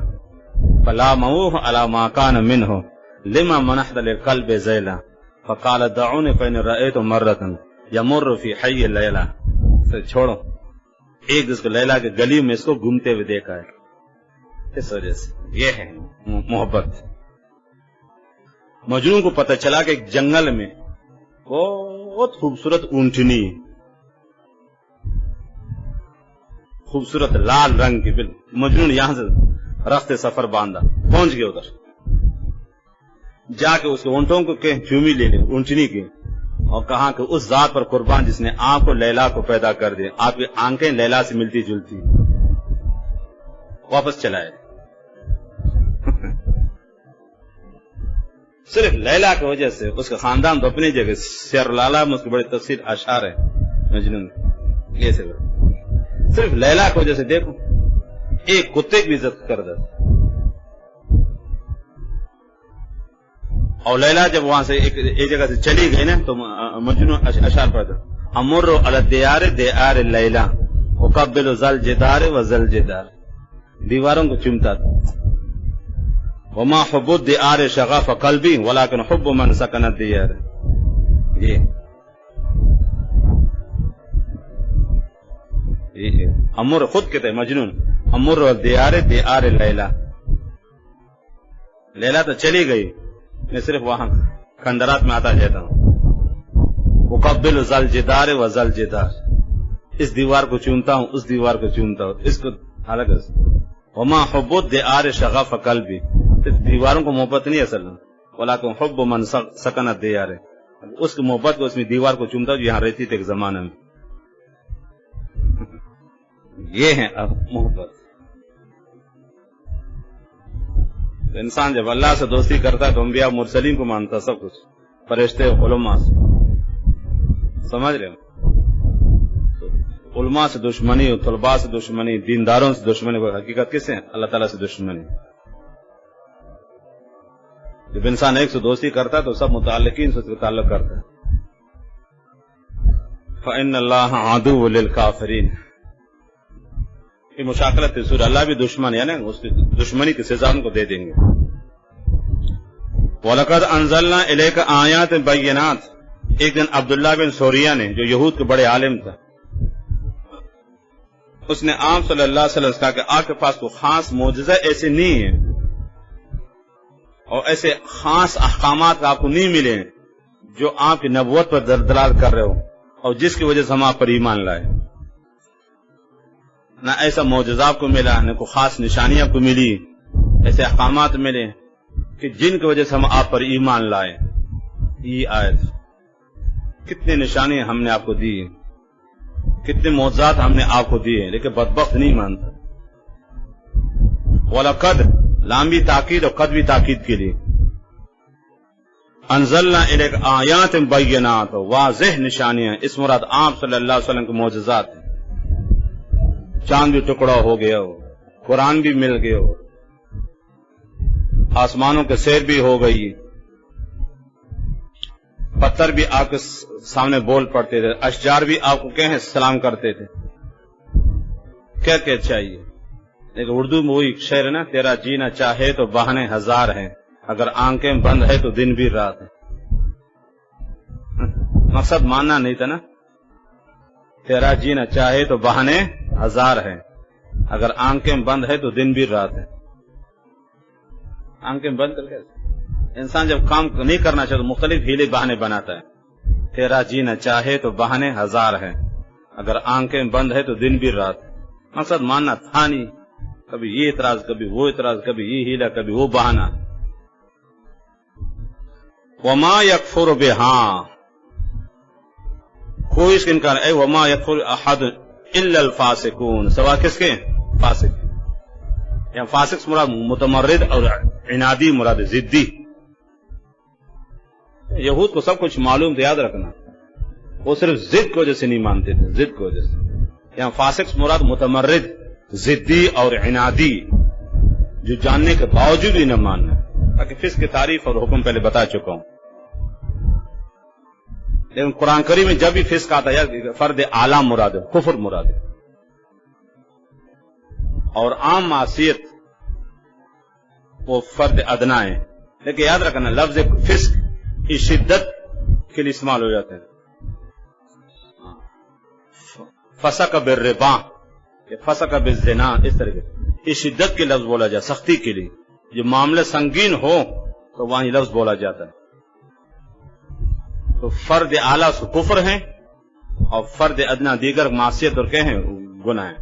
S1: فلاموہ علی ما کان منہ لما منحت للکلب ذیلا فقال دعونی فإنی رأیت مرۃ یمر فی حی اللیلہ. تو چھوڑو، ایک جس کو لیلا کے گلی میں اس کو گھومتے ہوئے دیکھا ہے. اس وجہ سے یہ ہے محبت. مجنون کو پتہ چلا کہ ایک جنگل میں بہت خوبصورت اونٹنی، خوبصورت لال رنگ کی، مجنون یہاں سے رخت سفر باندھا، پہنچ گئے ادھر، جا کے اس کے اونٹوں کو چومی لے لی اونٹنی کی، اور کہا کہ اس ذات پر قربان جس نے آپ کو لیلا کو پیدا کر دیا، آپ کی آنکھیں لیلا سے ملتی جلتی. واپس چلائے. صرف لیلا کی وجہ سے اس کا خاندان تو اپنی جگہ، سیر لالا میں اس کی بڑی تفصیل اشعار ہے مجنون یہ سے، صرف لیلا کی وجہ سے دیکھو ایک کتے کی عزت کر دے. اور لیلا جب وہاں سے ایک جگہ سے چلی گئی نا تو مجنون اشعار پڑھتا امر علی الدیار دیار لیلا اقبل ذل جدار و ذل جدار، دیواروں کو چومتا تھا. وما حب الدیار شغف قلبی ولکن حب من سکن الدیار. یہ امر خود کہتے ہیں مجنون، امر الدیار دیار لیلا. لیلا تو چلی گئی، میں صرف وہاں کھنڈرات میں آتا جاتا ہوں. اقبل ذل جدار و ذل جدار، اس دیوار کو چومتا ہوں، اس دیوار کو چومتا ہوں، اس کو حالت. وما حب الدیار شغف قلبی، دیواروں کو محبت نہیں اصل میں، ولکن حب من سکن الدیار، اس کی محبت کو، اس میں دیوار کو چومتا ہوں جو یہاں رہتی تھی ایک زمانے میں. یہ ہے اب محبت. انسان جب اللہ سے دوستی کرتا ہے تو انبیاء مرسلین کو مانتا، سب کچھ، فرشتے علماء، سمجھ رہے ہو. علماء سے دشمنی، طلباء سے دشمنی، دینداروں سے دشمنی، حقیقت کس ہے؟ اللہ تعالیٰ سے دشمنی. جب انسان ایک سے دوستی کرتا ہے تو سب متعلقین سے اس کا تعلق کرتا ہے. فَإِنَّ اللَّهَ عَدُوٌّ لِلْكَافِرِينَ، یہ مشاکلت ہے سورہ. اللہ بھی دشمن، یعنی اس کی دشمنی کی سزا ان کو دے دیں گے. وَلَقَدْ أَنزَلْنَا إِلَيْكَ آيَاتٍ بَيِّنَاتٍ، ایک دن عبداللہ بن سوریہ نے، جو یہود کے بڑے عالم تھا، اس نے آپ صلی اللہ علیہ وسلم سے کہا کہ آپ کے پاس کوئی خاص معجزہ ایسے نہیں ہے اور ایسے خاص احکامات آپ کو نہیں ملے جو آپ کی نبوت پر دلال کر رہے ہو اور جس کی وجہ سے ہم آپ پر ایمان لائے. نہ ایسا معجزہ آپ کو ملا، نہ کوئی خاص نشانی آپ کو ملی، ایسے احکامات ملے کہ جن کی وجہ سے ہم آپ پر ایمان لائے. یہ آیت کتنے نشانی ہم نے آپ کو دی، کتنے معجزات ہم نے آپ کو دیے، لیکن بدبخت نہیں مانتا. وَلَقَدْ لام بھی تاکید اور قد بھی تاکید کے لیے. انزلنا الیک آیات بینات، واضح نشانیاں، اس مراد آپ صلی اللہ علیہ وسلم کے معجزات ہیں. چاند بھی ٹکڑا ہو گیا ہو، قرآن بھی مل گیا ہو، آسمانوں کے سیر بھی ہو گئی، پتھر بھی آپ کے سامنے بول پڑتے تھے، اشجار بھی آپ کو کہیں سلام کرتے تھے. کیا کیا چاہیے؟ لیکن اردو میں وہی شعر ہے نا، تیرا جینا چاہے تو بہانے ہزار ہیں، اگر آنکھیں بند ہے تو دن بھی رات ہے. مقصد ماننا نہیں تھا نا، تیرا جینا چاہے تو بہانے ہزار ہیں، اگر آنکھیں بند ہے تو دن بھی رات ہے. آنکھیں بند کر کے انسان جب کام نہیں کرنا چاہے تو مختلف ہیلے بہانے بناتا ہے. تیرا جینا چاہے تو بہانے ہزار ہیں، اگر آنکھیں بند ہے تو دن بھی رات ہے. مقصد ماننا تھا نہیں، کبھی یہ اعتراض، کبھی وہ اعتراض، کبھی یہ ہیلا، کبھی وہ بہانا. وما یکفر بہا، کوئی اس کا انکار ہے. وما یکفر احد الا الفاسقون، سوا کس کے؟ فاسق. یہاں فاسق مراد متمرد اور عنادی مراد ضدی. یہود کو سب کچھ معلوم تھا، یاد رکھنا، وہ صرف ضد کی وجہ سے نہیں مانتے تھے، ضد کی وجہ سے. یہاں فاسق مراد متمرد، ضدی اور عنادی، جو جاننے کے باوجود ہی نہ ماننا. تاکہ فسق کی تعریف اور حکم پہلے بتا چکا ہوں. لیکن قرآن کریم میں جب بھی فسق آتا ہے فرد اعلیٰ مراد ہے، کفر مراد ہے، اور عام معصیت وہ فرد ادنا ہے. لیکن یاد رکھنا لفظ فسق کی شدت کے لیے استعمال ہو جاتے ہیں. فسق بالربا، فسق بالزنا، اس طرح کی شدت کے لفظ بولا جاتا، سختی کے لیے. جو معاملہ سنگین ہو تو وہاں یہ لفظ بولا جاتا ہے. تو فرد اعلیٰ سے کفر ہیں اور فرد ادنا دیگر معصیت اور کہیں گناہ ہیں.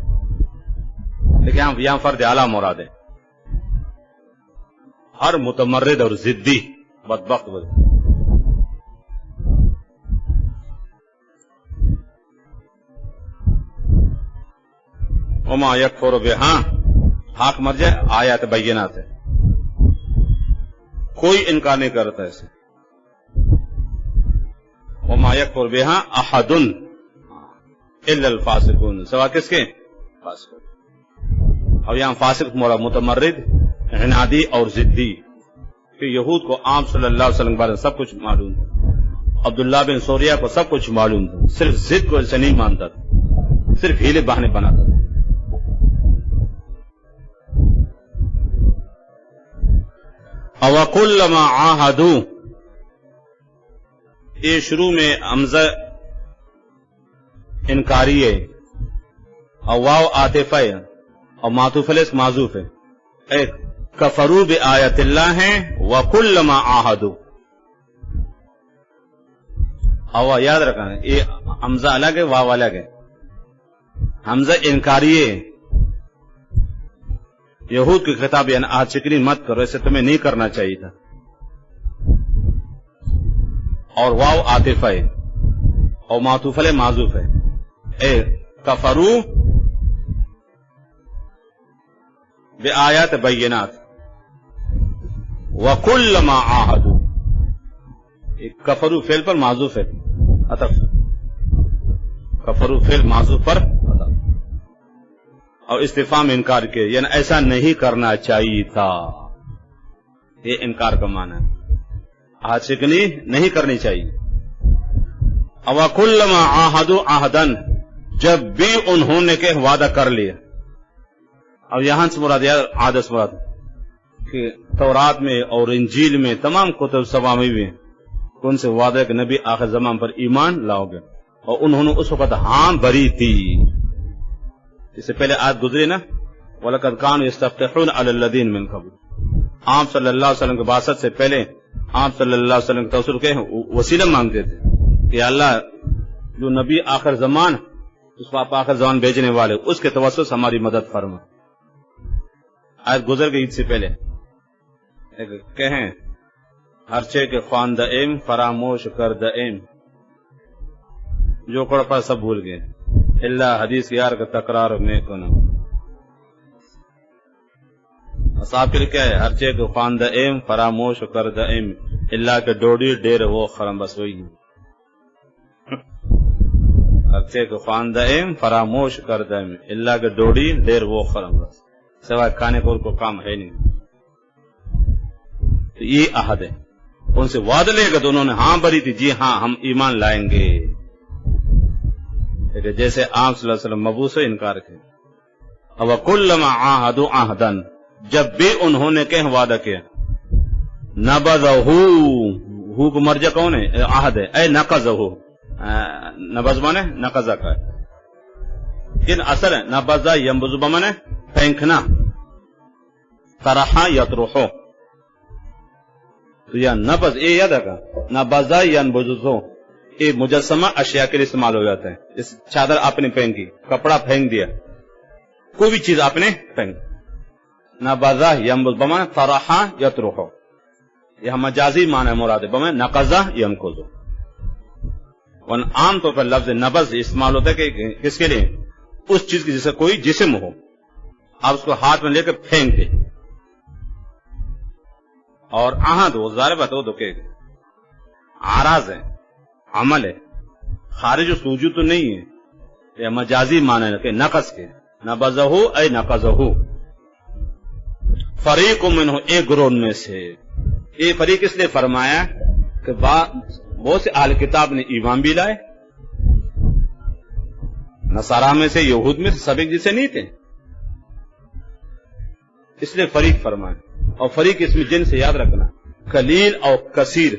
S1: لیکن یہاں فرد اعلیٰ مراد ہے، ہر متمرد اور ضدی بدبخت. وما یکفر بہا، حق مر جائے، آیات بینات ہے، کوئی انکار نہیں کرتا اسے. وما یکفر بہا احد الا الفاسقون، سوا کس کے؟ فاسق. اور یہاں فاسق مراد متمرد، عنادی اور ضدی. کہ یہود کو آپ صلی اللہ علیہ وسلم کے بارے میں سب کچھ معلوم تھا، عبداللہ بن سوریہ کو سب کچھ معلوم تھا، صرف ضد کو سے نہیں مانتا تھا، صرف ہیلے بہانے بناتا تھا. وَكُلَّمَا عَاهَدُوا، یہ شروع میں حمزہ انکاری ہے اور واو عاطف ہے اور معطوف علیہ معذوف ہے. ایک کفروا بآیات اللہ ہے وَكُلَّمَا عَاهَدُوا. اور یاد رکھنا یہ حمزہ الگ ہے، واو الگ ہے. حمزہ انکاری ہے، یہود کی خطاب یعنی عہد شکنی مت کرو، ایسے تمہیں نہیں کرنا چاہیے تھا. اور واو عاطف ہے اور معطوف علیہ معذوف ہے. اے کفروا بآیات بینات وَكُلَّمَا عَاهَدُوا، ایک کفروا فعل پر معذوف ہے، عطف، کفروا فعل معذوف پر عطف. اور استفہام انکار کے، یعنی ایسا نہیں کرنا چاہیے تھا، یہ انکار کا معنی ہے، عہد شکنی نہیں کرنی چاہیے. وَكُلَّمَا عَاهَدُوا عَهْدًا، جب بھی انہوں نے کہ وعدہ کر لیا. اب یہاں سے مراد عادت سے مراد کہ تورات میں اور انجیل میں تمام کتب سبا میں بھی ان سے وعدہ کہ نبی آخر زمان پر ایمان لاؤ گے، اور انہوں نے اس وقت ہاں بری تھی. اس سے پہلے آیت گزری نا، وَلَقَدْ كَانُوا يَسْتَفْتِحُونَ عَلَى الَّذِينَ مِن قَبْلِ. آپ صلی اللہ علیہ وسلم کے بعثت سے پہلے آپ صلی اللہ علیہ وسلم کے توسل کے وسیلہ مانگتے تھے کہ اللہ جو نبی آخر زمان، اس کو آپ آخر زمان بھیجنے والے، اس کے توسل سے ہماری مدد فرما. آیت گزر گئی عید سے پہلے. کہیں ہر چے کے خواندہ ایم فراموش کردہ ایم، جو کڑ پر سب بھول گئے، اللہ حدیث یار کا تکرار میں کو نہ. اصحاب کے لیے کیا ہے؟ ہر چیز کو خواندہ ایم فراموش کردہ ایم اللہ کے ڈوڑی ڈیر وہ خرم بس وہی ہر چیز کو خواندہ ایم فراموش کردہ ایم اللہ کے ڈوڑی ڈیر وہ خرم بس سوائے کھانے کو کو کام ہے نہیں. تو یہ عہد ہے. ان سے وعدہ لے گا تو انہوں نے ہاں بری تھی، جی ہاں ہم ایمان لائیں گے. جیسے آپ صلی اللہ علیہ وسلم مبوس سے انکار کیا. اب کلما عاہدوا عہدا، جب بھی انہوں نے کہ وعدہ کیا، نبذہ ہو کو مرجع کون ہے؟ عہد ہے. اے نقضہ، نبذ مانے نقضہ کا ہے. لیکن اصل ہے نبذہ ینبذ مانے پھینکنا، طرحا یطرحو. تو یا نبذ اے یاد رکھا، نبذہ ینبذو یہ مجسمہ اشیاء کے لیے استعمال ہو جاتا ہے. اس چادر آپ نے پھینکی، کپڑا پھینک دیا، کوئی بھی چیز آپ نے پھینک. نبذہ ینبذ بمعنی طرحا یطرحو، یہ مجازی معنی مراد ہے. بمعنی نقضہ ینقضو. عام طور پر لفظ نبذ استعمال ہوتا ہے کہ کس کے لیے؟ اس چیز کی جیسے کوئی جسم ہو، آپ اس کو ہاتھ میں لے کے پھینک دے. اور عہد وہ ظاہر بات وہ تو کہ عارض ہے، عمل ہے، خارج و سوجو تو نہیں ہے. یہ مجازی معنی ہے کہ نقض کے. نبذہ اے نقضہ. فریق منہ ایک گروہ میں سے. یہ فریق اس لیے فرمایا کہ بہت سے اہل کتاب نے ایمان بھی لائے، نصارہ میں سے یہود میں سے سب ایک جیسے نہیں تھے، اس لیے فریق فرمایا. اور فریق اس میں جن سے یاد رکھنا، قلیل اور کثیر،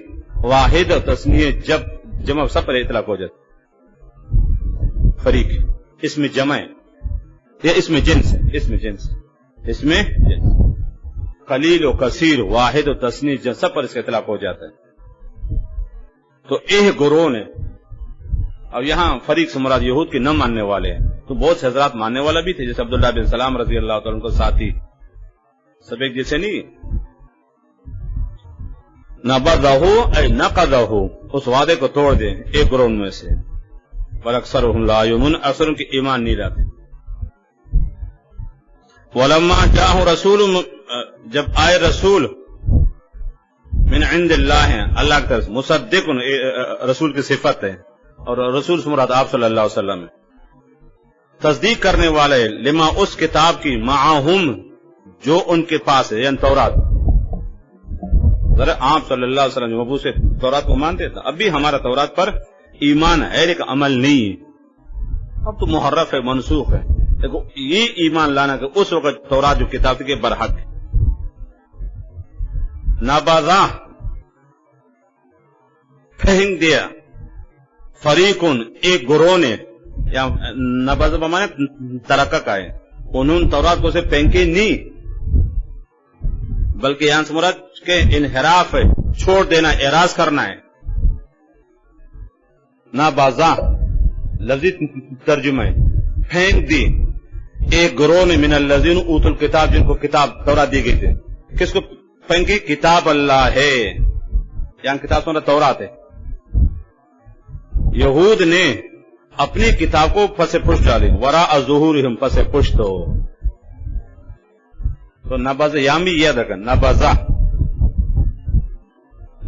S1: واحد اور تثنیہ جب جمع سب پر اطلاق ہو جاتا. فریق اس میں جمع ہے یا اس میں جنس ہے؟ اس میں جنس، اس میں جنس. قلیل و کثیر، واحد و تثنیہ سب پر اس کا اطلاق ہو جاتا ہے. تو ایک گروہ نے، اب یہاں فریق سے مراد یہود کے نہ ماننے والے ہیں، تو بہت سے حضرات ماننے والا بھی تھے، جیسے عبداللہ بن سلام رضی اللہ تعالیٰ کو ساتھی، سب ایک جیسے نہیں. نبذہ اے نقضہ، اس وعدے کو توڑ دیں ایک گروہ میں سے. واکثرهم لا یؤمنون، اکثر ان کی ایمان نہیں لاتے. ولما جاءه رسول، جب آئے رسول من عند اللہ، اللہ کی طرف، مصدق رسول کی صفت ہے، اور رسول سے مراد آپ صلی اللہ علیہ وسلم ہے، تصدیق کرنے والے، لما اس کتاب کی، معہم جو ان کے پاس ہے، یعنی تورات. ذرا آپ صلی اللہ علیہ وسلم مبعوث سے تورات کو مانتے تھے. اب بھی ہمارا تورات پر ایمان ہے لیکن عمل نہیں ہے. اب تو محرف ہے، منسوخ ہے. دیکھو یہ ایمان لانا کہ اس وقت تورات جو کتاب تھی کہ برحق ہے. نبذہ پھینک دیا، فریقن ایک گروہ نے، یا نبذہ بمانے ترکہ کا ہے، انہوں نے تورات کو سے پھینکی نہیں، بلکہ یہاں سے مراد کہ انحراف ہے، چھوڑ دینا، اعراض کرنا ہے. نبذہ لفظی ترجمہ ہے، پھینک دی ایک گروہ نے، من الذین اوتوا الکتاب، جن کو کتاب تورات دی گئی تھی. کس کو پھینکی؟ کتاب اللہ ہے، یہاں کتاب سمجھا تورات ہے. یہود نے اپنی کتاب کو پس پشت ڈالے، وراء ظہورہم، پس پشت ہو. تو نبذہ یہاں بھی یاد رکھا، نبذہ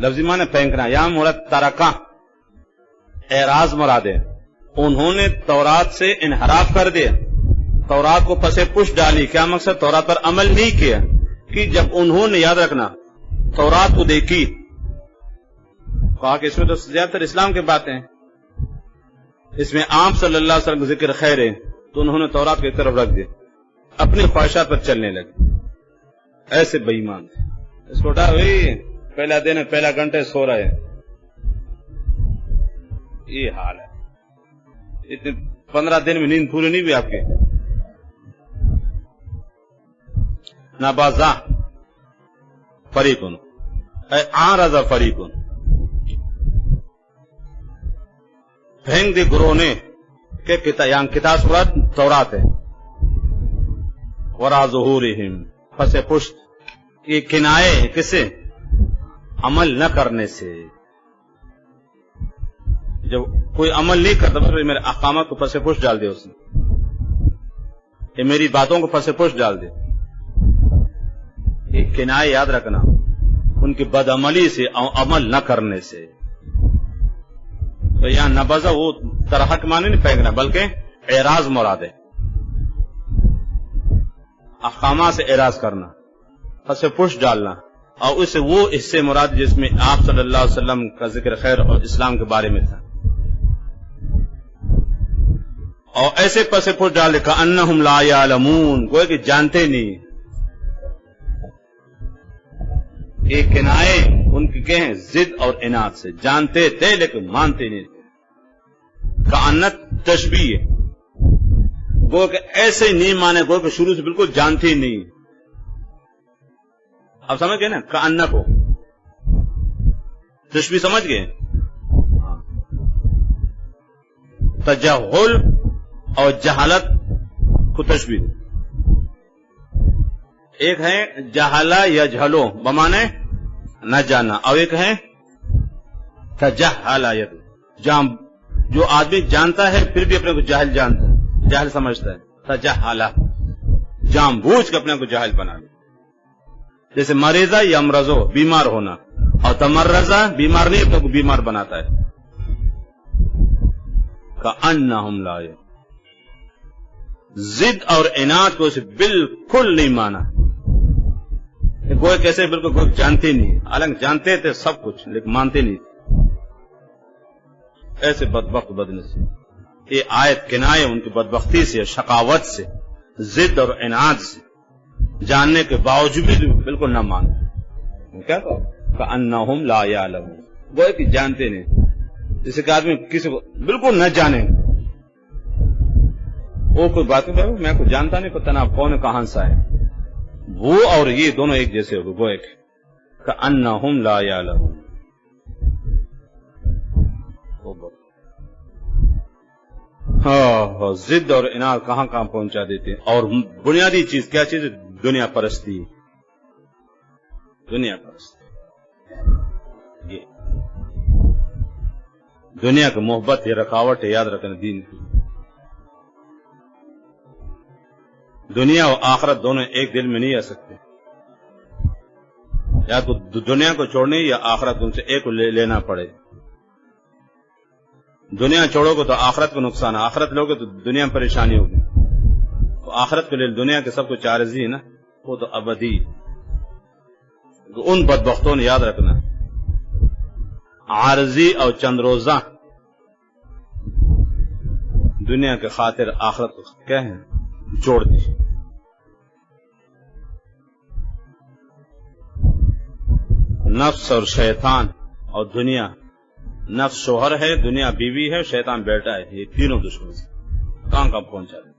S1: لفظی معنی پھینکنا، یہاں مراد ترکہ، اعراض مراد ہے. انہوں نے تورات سے انحراف کر دیا، تورات کو پس پشت ڈالی. کیا مقصد؟ تورات پر عمل نہیں کیا. کہ جب انہوں نے، یاد رکھنا، تورات کو دیکھی، کہا کہ اس میں تو زیادہ تر اسلام کی باتیں ہیں، اس میں آپ صلی اللہ علیہ وسلم کا ذکر خیر ہے، تو انہوں نے تورات کو ایک طرف رکھ دیا، اپنی خواہشات پر چلنے لگے. ایسے بے ایمان اس کو اٹھا، پہلا دن ہے، پہلا گھنٹے سو رہا ہے. یہ حال ہے. اتنے 15 دن میں نیند پوری نہیں ہوئی آپ کے. نبذہ فریقن اے اعرض فریقن، پھینک دی گروہ نے کہ یہاں کتاب سورت تورات ہے. وراء ظہورہم، پس پشت. یہ کنایے ہے کس سے؟ عمل نہ کرنے سے. جب کوئی عمل نہیں کرتا، میرے احکامات کو پس پشت ڈال دے، اس نے یہ میری باتوں کو پس پشت ڈال دے. کنایہ یاد رکھنا ان کی بدعملی سے اور عمل نہ کرنے سے. تو یہاں نبذہ وہ طرح کے معنی نہیں پھینکنا بلکہ اعراض مراد ہے. احکامات سے اعراض کرنا، پس پش ڈالنا، اور اس سے وہ حصے مراد جس میں آپ صلی اللہ علیہ وسلم کا ذکر خیر اور اسلام کے بارے میں تھا. اور ایسے پس پش ڈالے کأنہم لا یعلمون، گوئے کہ جانتے نہیں. ایک کنائے ان کی کہیں ضد اور عناد سے، جانتے تھے لیکن مانتے نہیں تھے. کأنت تشبیہ ہے، گو کہ ایسے نہیں مانے، گو کہ شروع سے بالکل جانتے ہی نہیں. اب سمجھ گئے نا کأن کو تشبیہ سمجھ گئے. تجہل اور جہالت کو تشبیہ. ایک ہے جہلا یجہلو بمانے نہ جانا، اور ایک ہے تجہل جو آدمی جانتا ہے پھر بھی اپنے کو جاہل جانتا ہے، جاہل سمجھتا ہے. تجہل جان بوجھ کے اپنے کو جاہل بنا لے. جیسے مریضہ یا امرضو بیمار ہونا، اور تمرزہ بیمار نہیں اپنے کو بیمار بناتا ہے. کأنہم لا یعلمون، ضد اور عناد کو اسے بالکل نہیں مانا. کوئی کیسے بالکل کوئی جانتے نہیں، حالانکہ جانتے تھے سب کچھ لیکن مانتے نہیں تھے. ایسے بدبخت بدنصیب. یہ آیت کنایہ ان کی بدبختی سے، شقاوت سے، ضد اور عناد سے، جاننے کے باوجود بھی بالکل نہ مانتے. کیا کہا کأنہم لا یعلمون، وہ کہ جانتے نہیں. جیسے کہ آدمی کسی کو بالکل نہ جانے، وہ کوئی بات نہیں، میں کو جانتا نہیں، پتہ نہ کون کہاں سا ہے. وہ اور یہ دونوں ایک جیسے ہو گئے. کأنہم لا یعلمون. ہاں، ضد اور عناد کہاں کہاں پہنچا دیتے ہیں. اور بنیادی چیز کیا چیز ہے؟ دنیا پرستی. دنیا پرستی، یہ دنیا کی محبت، یہ رکاوٹ ہے. یاد رکھنا دین کی. دنیا اور آخرت دونوں ایک دل میں نہیں آ سکتے. یا تو دنیا کو چھوڑنی یا آخرت ان سے ایک کو لینا پڑے. دنیا چھوڑو گے تو آخرت کو نقصان ہے، آخرت لوگے تو دنیا میں پریشانی ہوگی. تو آخرت کے لیے دنیا کے سب کچھ عارضی ہے نا، وہ تو ابدی. ان بدبختوں نے یاد رکھنا عارضی اور چند روزہ دنیا کے خاطر آخرت کو کیا ہے چھوڑ دی. نفس اور شیطان اور دنیا. نفس شوہر ہے، دنیا بیوی ہے، شیطان بیٹا ہے. یہ تینوں دشمن سے کہاں کہاں پہنچا دیں.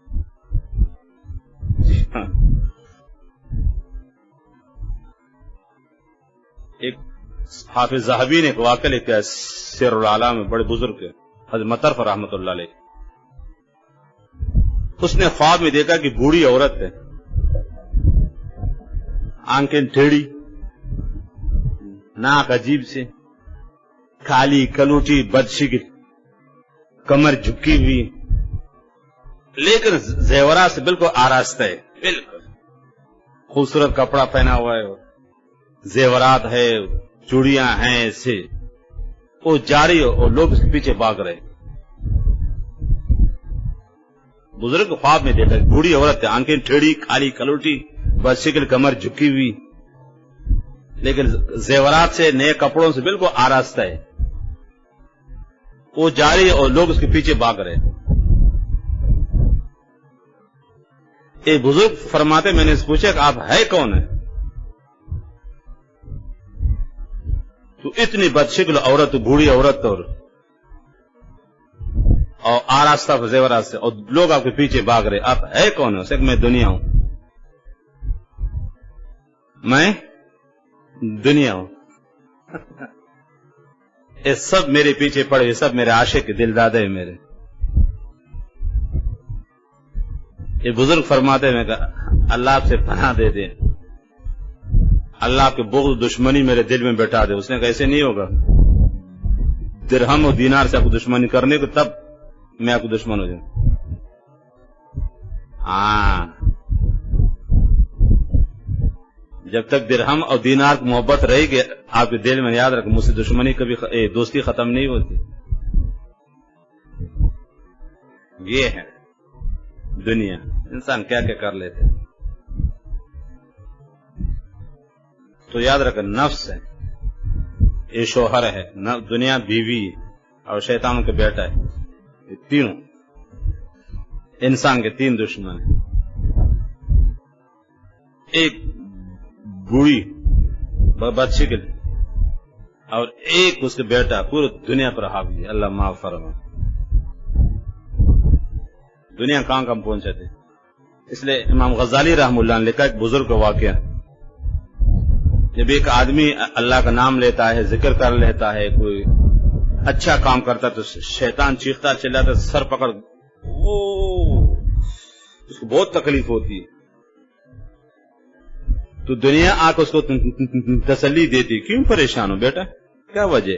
S1: ایک حافظ ذہبی نے ایک واقعہ لکھا ہے سیر العالم میں، بڑے بزرگ ہے حضرت مطرف رحمۃ اللہ علیہ. اس نے خواب میں دیکھا کہ بوڑھی عورت ہے، آنکھیں ٹیڑھی، ناک عجیب سے، کالی کلوٹی بدشکل، کمر جھکی ہوئی، لیکن زیورات سے بالکل آراستہ ہے. بالکل خوبصورت کپڑا پہنا ہوا ہے، زیورات ہے، چوڑیاں ہیں، ایسے وہ جاری ہو اور لوگ اس کے پیچھے بھاگ رہے. بزرگ خواب میں دیکھا بوڑھی عورت ہے، آنکھیں ٹھیڑی، کالی کلوٹی، بدشکل، کمر جھکی ہوئی، لیکن زیورات سے، نئے کپڑوں سے بالکل آراستہ ہے. وہ جاری اور لوگ اس کے پیچھے بھاگ رہے. ایک بزرگ فرماتے میں نے پوچھا کہ آپ ہے کون ہے؟ تو اتنی بدشکل عورت، بوڑھی عورت اور آراستہ زیورات سے، اور لوگ آپ کے پیچھے بھاگ رہے، آپ ہے کون ہے؟ میں دنیا ہوں، میں دنیا ہوں. یہ سب میرے پیچھے پڑے، یہ سب میرے عاشق دل دادے ہیں میرے. یہ بزرگ فرماتے ہیں کہ اللہ آپ سے پناہ دے دے، اللہ آپ کے بغض دشمنی میرے دل میں بیٹھا دے. اس نے کہا ایسے نہیں ہوگا، درہم و دینار سے آپ کو دشمنی کرنے کو، تب میں آپ کو دشمن ہو جاؤں. ہاں، جب تک درہم اور دینار کی محبت رہے گی آپ کے دل میں یاد رکھیں مجھ سے دشمنی کبھی دوستی ختم نہیں ہوتی. یہ ہے دنیا، انسان کیا کیا کر لیتے. تو یاد رکھیں نفس ہے، یہ شوہر ہے، دنیا بیوی اور شیطان کے بیٹا ہے. یہ تینوں انسان کے تین دشمن ہیں. ایک بوڑھی بچی کے اور ایک اس کے بیٹا پورے دنیا پر حاوی ہے. اللہ معاف فرمائے. دنیا کہاں کہاں پہنچے تھے. اس لیے امام غزالی رحمہ اللہ نے لکھا ایک بزرگ کا واقعہ، جب ایک آدمی اللہ کا نام لیتا ہے، ذکر کر لیتا ہے، کوئی اچھا کام کرتا تو شیطان چیختا چلاتا سر پکڑ، اس کو بہت تکلیف ہوتی ہے. تو دنیا آ کے اس کو تسلی دیتی، کیوں پریشان ہو بیٹا، کیا وجہ،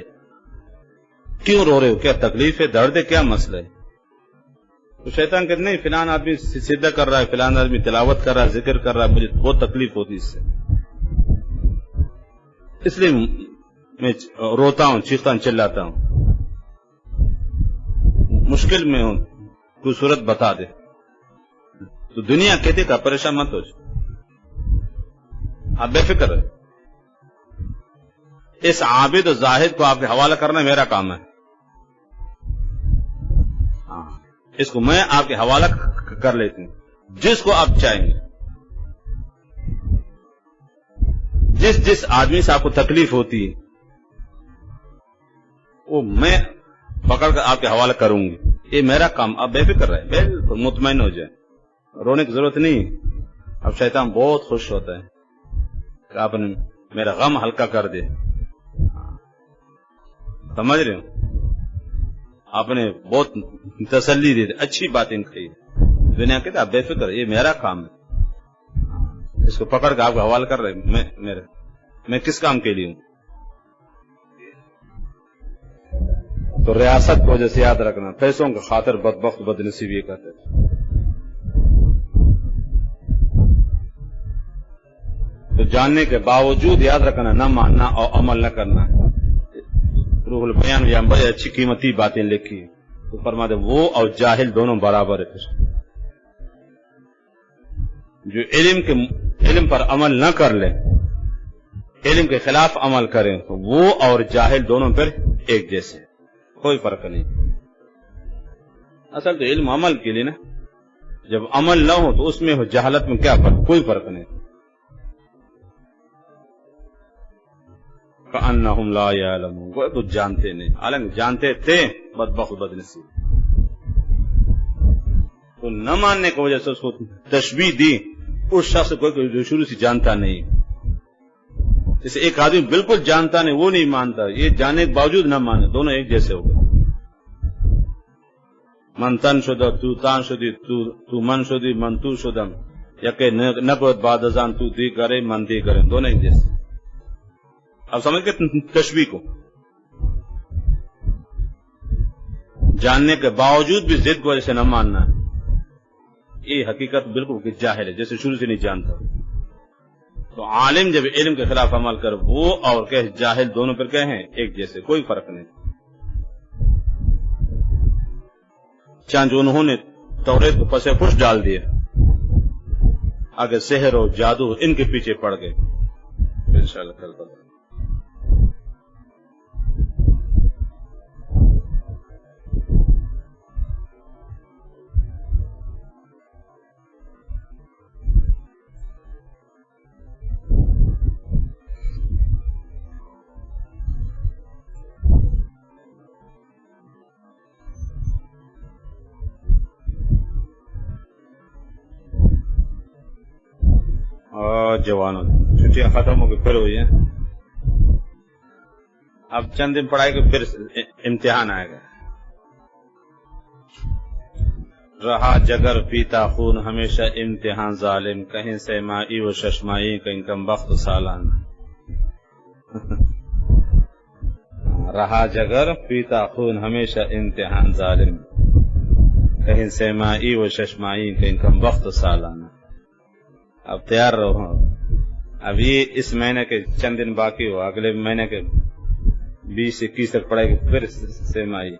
S1: کیوں رو رہے ہو، کیا تکلیف ہے، درد ہے، کیا مسئلہ ہے. تو شیطان کہتے نہیں فلان آدمی سجدہ کر رہا ہے، فلان آدمی تلاوت کر رہا ہے، ذکر کر رہا ہے، مجھے بہت تکلیف ہوتی اس سے، اس لیے میں روتا ہوں، چیختا ہوں، چلاتا ہوں. مشکل میں ہوں، کوئی صورت بتا دے. تو دنیا کہتے کا پریشان مت ہو، آپ بے فکر ہے. اس عابد و زاہد کو آپ کے حوالہ کرنا میرا کام ہے. اس کو میں آپ کے حوالہ کر لیتی ہوں، جس کو آپ چاہیں گے. جس آدمی سے آپ کو تکلیف ہوتی ہے وہ میں پکڑ کر آپ کے حوالہ کروں گی. یہ میرا کام. آپ بے فکر رہے، بالکل مطمئن ہو جائے، رونے کی ضرورت نہیں. اب شیطان بہت خوش ہوتا ہے کہ آپ نے میرا غم ہلکا کر دے. سمجھ رہے ہو، آپ نے بہت تسلی دی، اچھی باتیں کہی. دنیا کہتے آپ بے فکر، یہ میرا کام ہے. اس کو پکڑ کے آپ کا حوالہ کر رہے، میں کس کام کے لیے ہوں. تو ریاست کی وجہ سے یاد رکھنا، پیسوں کا خاطر بدبخت بدنصیب یہ کہتے ہیں. تو جاننے کے باوجود یاد رکھنا، نہ ماننا اور عمل نہ کرنا. روح البیان میں بڑی اچھی قیمتی باتیں لکھی. تو فرماتے وہ اور جاہل دونوں برابر ہے. جو علم پر عمل نہ کر لے، علم کے خلاف عمل کریں، تو وہ اور جاہل دونوں پر ایک جیسے، کوئی فرق نہیں. اصل تو علم عمل کے لیے نا، جب عمل نہ ہو تو اس میں ہو جہالت میں کیا فرق، کوئی فرق نہیں. کأنہم لا یعلمون، وہ تو جانتے نہیں، حالانکہ جانتے تھے، بدبخت بدنصیب. تو نہ ماننے کی وجہ سے اس کو تشبیہ دی. اس شخص کو جو شروع سے جانتا نہیں، جیسے ایک آدمی بالکل جانتا نہیں، وہ نہیں مانتا، یہ جانے کے باوجود نہ مانے، دونوں ایک جیسے ہو گئے. من تن شدہ تو تان شدی، تو من شدی من تو شدم، یا کہ نبرد بعد ازان تو دی کرے من دی کرے، دونوں ایک جیسے. اب سمجھ گئے تشبیہ کو. جاننے کے باوجود بھی ضد کی وجہ سے نہ ماننا، یہ حقیقت بالکل جاہل ہے، جیسے شروع سے نہیں جانتا. تو عالم جب علم کے خلاف عمل کر، وہ اور کہ جاہل دونوں پر کہیں ایک جیسے، کوئی فرق نہیں. چاند انہوں نے توریت کو پس پش ڈال دیا، آگے سحر و جادو ان کے پیچھے پڑ گئے. انشاءاللہ کل بتا. جوانوں چھٹیاں ختم ہو گئی، پھر ہوئی ہیں، اب چند دن پڑھائی کے پھر امتحان آئے گا. رہا جگر پیتا خون ہمیشہ امتحان ظالم، کہیں سیمائی و ششمائی کہیں کم بخت سالان. رہا جگر پیتا خون ہمیشہ امتحان ظالم، کہیں سیمائی و ششمائی کہیں کم بخت سالان. اب تیار رہو، اب یہ اس مہینے کے چند دن باقی ہو، اگلے مہینے کے 20-21 تک پڑے گی پھر سیم آئی.